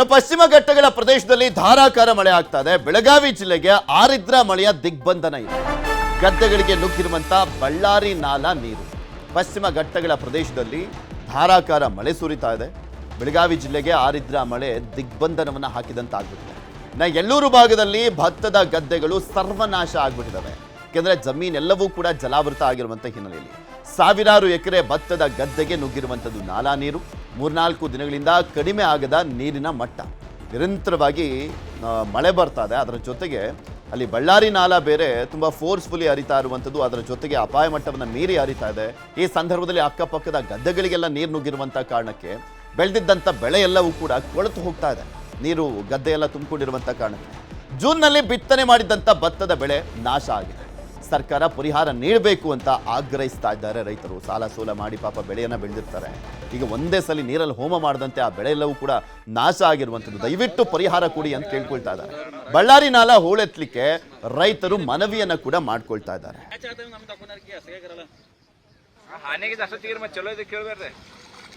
ಪಶ್ಚಿಮ ಘಟ್ಟಗಳ ಪ್ರದೇಶದಲ್ಲಿ ಧಾರಾಕಾರ ಮಳೆ ಆಗ್ತಾ ಇದೆ. ಬೆಳಗಾವಿ ಜಿಲ್ಲೆಗೆ ಆರಿದ್ರ ಮಳೆಯ ದಿಗ್ಬಂಧನ ಇದೆ. ಗದ್ದೆಗಳಿಗೆ ನುಗ್ಗಿರುವಂತ ಬಳ್ಳಾರಿ ನಾಲಾ ನೀರು ಪಶ್ಚಿಮ ಘಟ್ಟಗಳ ಪ್ರದೇಶದಲ್ಲಿ ಧಾರಾಕಾರ ಮಳೆ ಸುರಿತಾ ಇದೆ. ಬೆಳಗಾವಿ ಜಿಲ್ಲೆಗೆ ಆರಿದ್ರ ಮಳೆ ದಿಗ್ಬಂಧನವನ್ನು ಹಾಕಿದಂತಾಗ್ಬಿಟ್ಟಿದೆ. ಎಳ್ಳೂರು ಭಾಗದಲ್ಲಿ ಭತ್ತದ ಗದ್ದೆಗಳು ಸರ್ವನಾಶ ಆಗ್ಬಿಟ್ಟಿದ್ದಾವೆ. ಯಾಕೆಂದ್ರೆ ಜಮೀನೆಲ್ಲವೂ ಕೂಡ ಜಲಾವೃತ ಆಗಿರುವಂತ ಹಿನ್ನೆಲೆಯಲ್ಲಿ ಸಾವಿರಾರು ಎಕರೆ ಭತ್ತದ ಗದ್ದೆಗೆ ನುಗ್ಗಿರುವಂಥದ್ದು ನಾಲಾ ನೀರು. 3-4 ದಿನಗಳಿಂದ ಕಡಿಮೆ ಆಗದ ನೀರಿನ ಮಟ್ಟ. ನಿರಂತರವಾಗಿ ಮಳೆ ಬರ್ತಾ ಇದೆ. ಅದರ ಜೊತೆಗೆ ಅಲ್ಲಿ ಬಳ್ಳಾರಿ ನಾಲಾ ಬೇರೆ ತುಂಬ ಫೋರ್ಸ್ಫುಲಿ ಹರಿತಾ ಇರುವಂಥದ್ದು, ಅದರ ಜೊತೆಗೆ ಅಪಾಯ ಮಟ್ಟವನ್ನು ಮೀರಿ ಹರಿತಾ ಇದೆ. ಈ ಸಂದರ್ಭದಲ್ಲಿ ಅಕ್ಕಪಕ್ಕದ ಗದ್ದೆಗಳಿಗೆಲ್ಲ ನೀರು ನುಗ್ಗಿರುವಂಥ ಕಾರಣಕ್ಕೆ ಬೆಳೆದಿದ್ದಂಥ ಬೆಳೆ ಎಲ್ಲವೂ ಕೂಡ ಕೊಳೆತು ಹೋಗ್ತಾ ಇದೆ. ನೀರು ಗದ್ದೆ ಎಲ್ಲ ತುಂಬಿಕೊಂಡಿರುವಂಥ ಕಾರಣಕ್ಕೆ ಜೂನ್ನಲ್ಲಿ ಬಿತ್ತನೆ ಮಾಡಿದಂಥ ಭತ್ತದ ಬೆಳೆ ನಾಶ ಆಗಿದೆ. ಸರ್ಕಾರ ಪರಿಹಾರ ನೀಡಬೇಕು ಅಂತ ಆಗ್ರಹಿಸ್ತಾ ಇದ್ದಾರೆ ರೈತರು. ಸಾಲ ಸೋಲ ಮಾಡಿ ಪಾಪ ಬೆಳೆಯನ್ನು ಬೆಳೆದಿರ್ತಾರೆ. ಈಗ ಒಂದೇ ಸಲ ನೀರಲ್ಲಿ ಹೋಮ ಮಾಡದಂತೆ ಆ ಬೆಳೆ ಎಲ್ಲವೂ ಕೂಡ ನಾಶ ಆಗಿರುವಂಥದ್ದು. ದಯವಿಟ್ಟು ಪರಿಹಾರ ಕೊಡಿ ಅಂತ ಕೇಳ್ಕೊಳ್ತಾ ಇದ್ದಾರೆ. ಬಳ್ಳಾರಿ ನಾಲಾ ಹೂಳೆತ್ತಲಿಕ್ಕೆ ರೈತರು ಮನವಿಯನ್ನು ಕೂಡ ಮಾಡ್ಕೊಳ್ತಾ ಇದ್ದಾರೆ.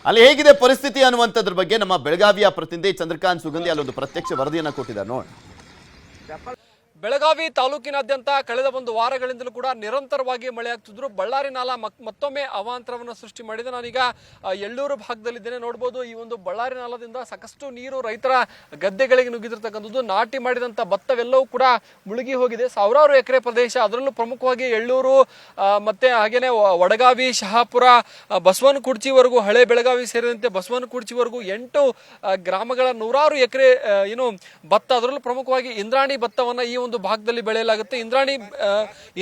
ಅಲ್ಲಿ ಹೇಗಿದೆ ಪರಿಸ್ಥಿತಿ ಅನ್ನುವಂಥದ್ರ ಬಗ್ಗೆ ನಮ್ಮ ಬೆಳಗಾವಿಯ ಪ್ರತಿನಿಧಿ ಚಂದ್ರಕಾಂತ್ ಸುಗಂಧಿ ಅಲ್ಲೊಂದು ಪ್ರತ್ಯಕ್ಷ ವರದಿಯನ್ನು ಕೊಟ್ಟಿದ್ದಾರೆ ನೋಡಿ. ಬೆಳಗಾವಿ ತಾಲೂಕಿನಾದ್ಯಂತ ಕಳೆದ ಒಂದು ವಾರಗಳಿಂದಲೂ ಕೂಡ ನಿರಂತರವಾಗಿ ಮಳೆ ಆಗ್ತಿದ್ರು. ಬಳ್ಳಾರಿ ನಾಲಾ ಮತ್ತೊಮ್ಮೆ ಅವಾಂತರವನ್ನು ಸೃಷ್ಟಿ ಮಾಡಿದೆ. ನಾನೀಗ ಎಳ್ಳೂರು ಭಾಗದಲ್ಲಿದ್ದೇನೆ. ನೋಡ್ಬೋದು, ಈ ಒಂದು ಬಳ್ಳಾರಿ ನಾಲಾದಿಂದ ಸಾಕಷ್ಟು ನೀರು ರೈತರ ಗದ್ದೆಗಳಿಗೆ ನುಗ್ಗಿದಿರ್ತಕ್ಕಂಥದ್ದು. ನಾಟಿ ಮಾಡಿದಂಥ ಭತ್ತವೆಲ್ಲವೂ ಕೂಡ ಮುಳುಗಿ ಹೋಗಿದೆ. ಸಾವಿರಾರು ಎಕರೆ ಪ್ರದೇಶ, ಅದರಲ್ಲೂ ಪ್ರಮುಖವಾಗಿ ಎಳ್ಳೂರು ಮತ್ತೆ ಹಾಗೇನೆ ವಡಗಾವಿ, ಶಹಾಪುರ, ಬಸವನಕುರ್ಚಿವರೆಗೂ, ಹಳೆ ಬೆಳಗಾವಿ ಸೇರಿದಂತೆ ಬಸವನಕುರ್ಚಿವರೆಗೂ 8 ಗ್ರಾಮಗಳ 100 ಎಕರೆ ಏನು ಭತ್ತ, ಅದರಲ್ಲೂ ಪ್ರಮುಖವಾಗಿ ಇಂದ್ರಾಣಿ ಭತ್ತವನ್ನ ಈ ಒಂದು ಭಾಗದಲ್ಲಿ ಬೆಳೆಯಲಾಗುತ್ತೆ.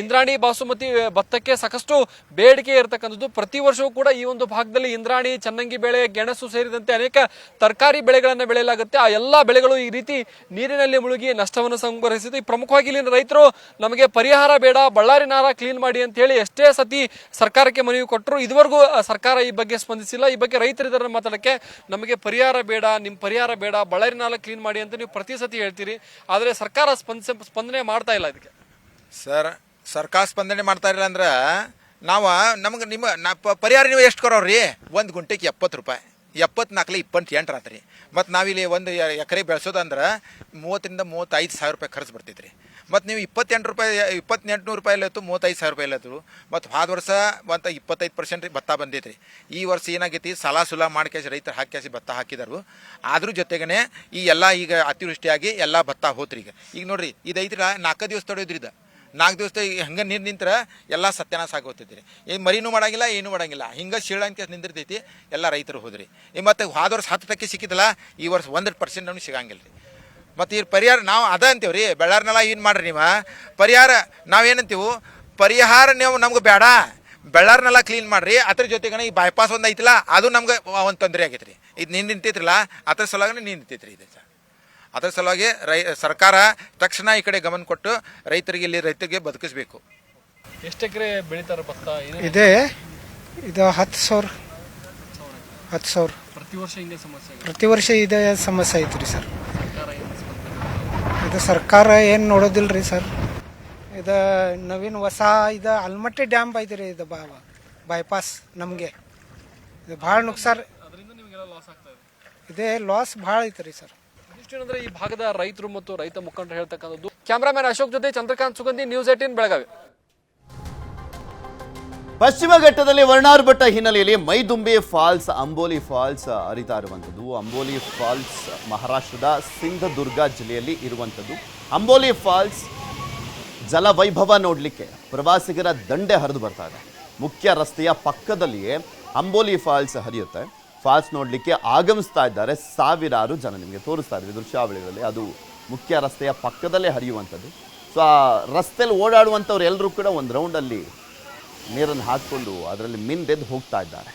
ಇಂದ್ರಾಣಿ ಬಾಸುಮತಿ ಭತ್ತಕ್ಕೆ ಸಾಕಷ್ಟು ಬೇಡಿಕೆ ಇರತಕ್ಕಂಥದ್ದು. ಪ್ರತಿ ವರ್ಷವೂ ಕೂಡ ಈ ಒಂದು ಭಾಗದಲ್ಲಿ ಇಂದ್ರಾಣಿ, ಚನ್ನಂಗಿ ಬೆಳೆ, ಗೆಣಸು ಸೇರಿದಂತೆ ಅನೇಕ ತರಕಾರಿ ಬೆಳೆಗಳನ್ನು ಬೆಳೆಯಲಾಗುತ್ತೆ. ಆ ಎಲ್ಲಾ ಬೆಳೆಗಳು ಈ ರೀತಿ ನೀರಿನಲ್ಲಿ ಮುಳುಗಿ ನಷ್ಟವನ್ನು ಸಂಭವಿಸಿದೆ. ಪ್ರಮುಖವಾಗಿ ಇಲ್ಲಿನ ರೈತರು ನಮಗೆ ಪರಿಹಾರ ಬೇಡ, ಬಳ್ಳಾರಿ ನಾಲಾ ಕ್ಲೀನ್ ಮಾಡಿ ಅಂತ ಹೇಳಿ ಎಷ್ಟೇ ಸತಿ ಸರ್ಕಾರಕ್ಕೆ ಮನವಿ ಕೊಟ್ಟರು. ಇದುವರೆಗೂ ಸರ್ಕಾರ ಈ ಬಗ್ಗೆ ಸ್ಪಂದಿಸಿಲ್ಲ. ಈ ಬಗ್ಗೆ ರೈತರಿದ್ದಾರೆ ಮಾತಾಡಕ್ಕೆ. ನಮಗೆ ಪರಿಹಾರ ಬೇಡ, ನಿಮ್ಮ ಪರಿಹಾರ ಬೇಡ, ಬಳ್ಳಾರಿ ನಾಲಾ ಕ್ಲೀನ್ ಮಾಡಿ ಅಂತ ನೀವು ಪ್ರತಿ ಸತಿ ಹೇಳ್ತೀರಿ. ಆದರೆ ಸರ್ಕಾರ ಸ್ಪಂದನೆ ಮಾಡ್ತಾ ಇಲ್ಲ. ಇದಕ್ಕೆ ಸರ್, ಸರ್ಕಾರ ಸ್ಪಂದನೆ ಮಾಡ್ತಾ ಇಲ್ಲ ಅಂದ್ರೆ ನಿಮ್ಮ ಪರಿಹಾರ ನೀವು ಎಷ್ಟು ಕೊರೋರಿ? 1 ಗುಂಟೆಗೆ 70 ರೂಪಾಯಿ, 74 28 ರಾತ್ರಿ. ಮತ್ತು ನಾವಿಲ್ಲಿ 1 ಎಕರೆ ಬೆಳೆಸೋದಂದ್ರೆ 30 ರಿಂದ 35 ಸಾವಿರ ರೂಪಾಯಿ ಖರ್ಚು ಬರ್ತೈತೆ ರೀ. ಮತ್ತು ನೀವು 28 ರೂಪಾಯಿ 2800 ರೂಪಾಯಿ ಇಲ್ಲತ್ತು, 35 ಸಾವಿರ ರೂಪಾಯಿ ಇಲ್ಲತ್ತು. ಮತ್ತು ಹೋದ ವರ್ಷ 25% ಭತ್ತ ಬಂದೈತೆ ರೀ. ಈ ವರ್ಷ ಏನಾಗೈತಿ, ಸಾಲ ಸುಲ ಮಾಡ್ಕೇಸಿ ರೈತರು ಹಾಕಿ ಭತ್ತ ಹಾಕಿದರು. ಅದ್ರ ಜೊತೆಗೇ ಈ ಎಲ್ಲ ಈಗ ಅತಿವೃಷ್ಟಿಯಾಗಿ ಎಲ್ಲ ಭತ್ತ ಹೋತ್ರಿ. ಈಗ ನೋಡ್ರಿ, ಇದೈತ್ರ 4 ದಿವಸ ತೊಡೋದ್ರಿ. 4 ದಿವಸ ಹಂಗೆ ನೀರು ನಿಂತ್ರೆ ಎಲ್ಲ ಸತ್ಯನಾಶ ಆಗೋಗ್ತೈತಿ ರೀ. ಏನು ಮರಿನೂ ಮಾಡಂಗಿಲ್ಲ, ಏನೂ ಮಾಡಂಗಿಲ್ಲ. ಹಿಂಗೆ ಶೀಳ ಅಂತ ನಿಂದಿರ್ತೈತಿ. ಎಲ್ಲ ರೈತರು ಹೋದ್ರಿ. ಮತ್ತು ಹೋದ ವರ್ಷ 10% ಸಿಕ್ಕಿದ್ದಲ್ಲ, ಈ ವರ್ಷ 100% ನಮ್ಗೆ ಸಿಗಂಗಿಲ್ಲ ರೀ. ಮತ್ತು ಈ ಪರಿಹಾರ ನಾವು ಅದ ಅಂತೀವಿ ರೀ. ಬಳ್ಳಾರಿ ನಾಲಾ ಏನು ಮಾಡ್ರಿ ನೀವು ಪರಿಹಾರ? ನಾವೇನಂತೀವಿ, ಪರಿಹಾರ ನೀವು ನಮ್ಗೆ ಬೇಡ, ಬಳ್ಳಾರಿ ನಾಲಾ ಕ್ಲೀನ್ ಮಾಡಿರಿ. ಅದ್ರ ಜೊತೆಗೆ ಈ ಬೈಪಾಸ್ ಒಂದು ಐತಿಲ್ಲ, ಅದು ನಮ್ಗೆ ಒಂದು ತೊಂದರೆ ಆಗೈತೆ ರೀ. ಇದು ನೀನು ನಿಂತೈತ್ರಲ್ಲ, ಅದ್ರ ಸಲುವಾಗಿ ನೀನು ನಿಂತೈತೆ ರೀ. ಇದು ಅದರ ಸಲುವಾಗಿ ಸರ್ಕಾರ ತಕ್ಷಣ ಈ ಕಡೆ ಗಮನ ಕೊಟ್ಟು ರೈತರಿಗೆ ಬದುಕಿಸ್ಬೇಕು. ಎಷ್ಟು ಎಕರೆ ಬೆಳೀತಾರೆ ಭತ್ತ? ಇದೆ, ಇದು 10,000 ಪ್ರತಿ ವರ್ಷ ಹಿಂಗೆ ಸಮಸ್ಯೆ? ಪ್ರತಿ ವರ್ಷ ಇದೇ ಸಮಸ್ಯೆ ಐತೆ ರೀ ಸರ್. ಇದು ಸರ್ಕಾರ ಏನು ನೋಡೋದಿಲ್ಲ ರೀ ಸರ್. ಇದು ನವೀನ್ ಹೊಸ ಇದು ಆಲ್ಮಟ್ಟಿ ಡ್ಯಾಮ್ ಐತೆ ರೀ. ಇದು ಬೈಪಾಸ್ ನಮಗೆ ಇದು ಭಾಳ ನುಕ್ಸಾನ್. ಇದೇ ಲಾಸ್ ಭಾಳ ಐತೆ ರೀ ಸರ್. ಇಷ್ಟೇನಂದ್ರೆ ಈ ಭಾಗದ ರೈತರು ಮತ್ತು ರೈತ ಮುಖಂಡರು ಹೇಳ್ತಕ್ಕಂಥದ್ದು. ಕ್ಯಾಮ್ರಾಮನ್ ಅಶೋಕ್ ಜೊತೆ ಚಂದ್ರಕಾಂತ್ ಸುಗಂಧಿ, ನ್ಯೂಸ್ 18 ಬೆಳಗಾವಿ. ಪಶ್ಚಿಮ ಘಟ್ಟದಲ್ಲಿ ವರ್ಣಾರ್ಭಟ ಹಿನ್ನೆಲೆಯಲ್ಲಿ ಮೈದುಂಬಿ ಫಾಲ್ಸ್, ಅಂಬೋಲಿ ಫಾಲ್ಸ್ ಹರಿತಾ ಇರುವಂಥದ್ದು. ಅಂಬೋಲಿ ಫಾಲ್ಸ್ ಮಹಾರಾಷ್ಟ್ರದ ಸಿಂಧದುರ್ಗ ಜಿಲ್ಲೆಯಲ್ಲಿ ಇರುವಂಥದ್ದು. ಅಂಬೋಲಿ ಫಾಲ್ಸ್ ಜಲವೈಭವ ನೋಡಲಿಕ್ಕೆ ಪ್ರವಾಸಿಗರ ದಂಡೆ ಹರಿದು ಬರ್ತಾ ಇದೆ. ಮುಖ್ಯ ರಸ್ತೆಯ ಪಕ್ಕದಲ್ಲಿಯೇ ಅಂಬೋಲಿ ಫಾಲ್ಸ್ ಹರಿಯುತ್ತೆ. ಫಾಲ್ಸ್ ನೋಡಲಿಕ್ಕೆ ಆಗಮಿಸ್ತಾ ಇದ್ದಾರೆ ಸಾವಿರಾರು ಜನ. ನಿಮಗೆ ತೋರಿಸ್ತಾ ಇದ್ವಿ ದೃಶ್ಯಾವಳಿಗಳಲ್ಲಿ. ಅದು ಮುಖ್ಯ ರಸ್ತೆಯ ಪಕ್ಕದಲ್ಲೇ ಹರಿಯುವಂಥದ್ದು. ಸೊ ಆ ರಸ್ತೆಯಲ್ಲಿ ಓಡಾಡುವಂಥವ್ರು ಎಲ್ಲರೂ ಕೂಡ ಒಂದು ರೌಂಡಲ್ಲಿ ನೀರನ್ನು ಹಾಕಿಕೊಂಡು ಅದರಲ್ಲಿ ಮಿಂದೆದ್ದು ಹೋಗ್ತಾ ಇದ್ದಾರೆ.